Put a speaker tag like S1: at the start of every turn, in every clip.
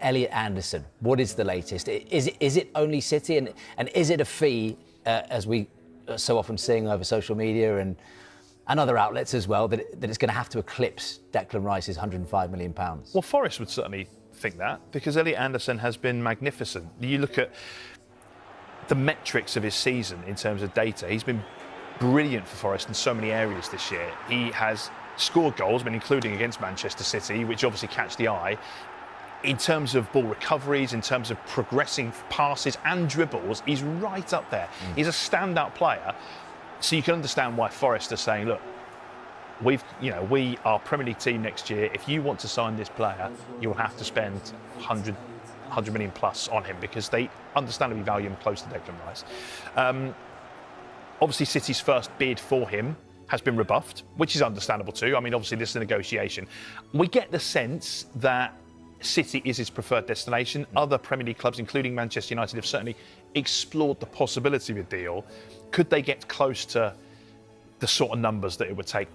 S1: Elliot Anderson, what is the latest? Is it only City, and is it a fee, as we are so often seeing over social media and other outlets as well, that it's going to have to eclipse Declan Rice's £105 million?
S2: Well, Forest would certainly think that, because Elliot Anderson has been magnificent. You look at the metrics of his season in terms of data, he's been brilliant for Forest in so many areas this year. He has scored goals, including against Manchester City, which obviously catch the eye. In terms of ball recoveries, in terms of progressing passes and dribbles, he's right up there. He's a standout player. So you can understand why Forest are saying, look, we are Premier League team next year. If you want to sign this player, you'll have to spend 100 million plus on him, because they understandably value him close to Declan Rice. Obviously, City's first bid for him has been rebuffed, which is understandable too. I mean, obviously, this is a negotiation. We get the sense that City is his preferred destination. Other Premier League clubs, including Manchester United, have certainly explored the possibility of a deal. Could they get close to the sort of numbers that it would take?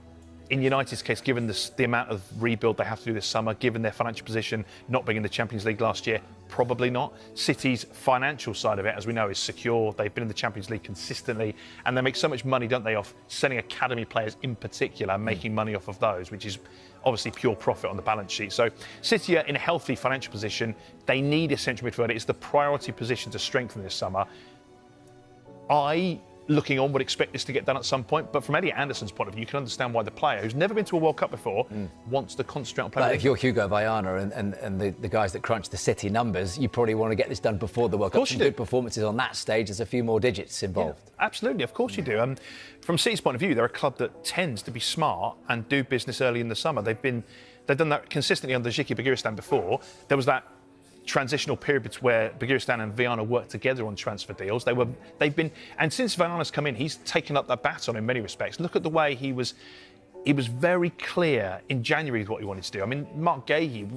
S2: In United's case, given the amount of rebuild they have to do this summer, given their financial position, not being in the Champions League last year, probably not. City's financial side of it, as we know, is secure. They've been in the Champions League consistently, and they make so much money, don't they, off selling academy players in particular, and making money off of those, which is obviously pure profit on the balance sheet. So City are in a healthy financial position. They need a central midfielder. It's the priority position to strengthen this summer. Looking on, would expect this to get done at some point, but from Elliot Anderson's point of view, you can understand why the player, who's never been to a World Cup before, wants to concentrate on playing.
S1: But if you're Hugo Viana and the guys that crunch the City numbers, you probably want to get this done before the World Cup. Some good performances on that stage. There's a few more digits involved.
S2: Yeah, absolutely, of course you do. From City's point of view, they're a club that tends to be smart and do business early in the summer. They've done that consistently under Ziki Begiristain before. There was that transitional period where Begiristain and Viana worked together on transfer deals. And since Viana's come in, he's taken up that baton in many respects. Look at the way he was very clear in January with what he wanted to do. I mean, Mark Gahey,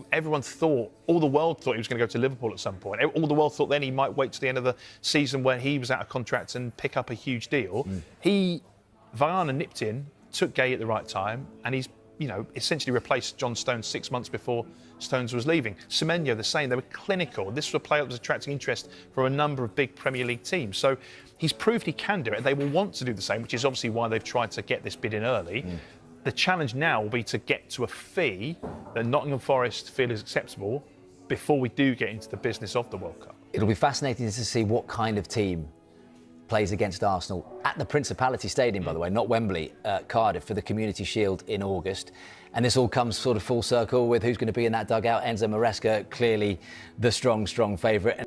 S2: all the world thought he was going to go to Liverpool at some point. All the world thought then he might wait to the end of the season when he was out of contract and pick up a huge deal. Viana nipped in, took Gahey at the right time, and he's essentially replaced John Stones 6 months before Stones was leaving. Semenyo, the same. They were clinical. This was a player that was attracting interest from a number of big Premier League teams. So he's proved he can do it. They will want to do the same, which is obviously why they've tried to get this bid in early. The challenge now will be to get to a fee that Nottingham Forest feel is acceptable before we do get into the business of the World Cup.
S1: It'll be fascinating to see what kind of team plays against Arsenal at the Principality Stadium, by the way, not Wembley, Cardiff, for the Community Shield in August. And this all comes sort of full circle with who's going to be in that dugout. Enzo Maresca, clearly the strong favourite.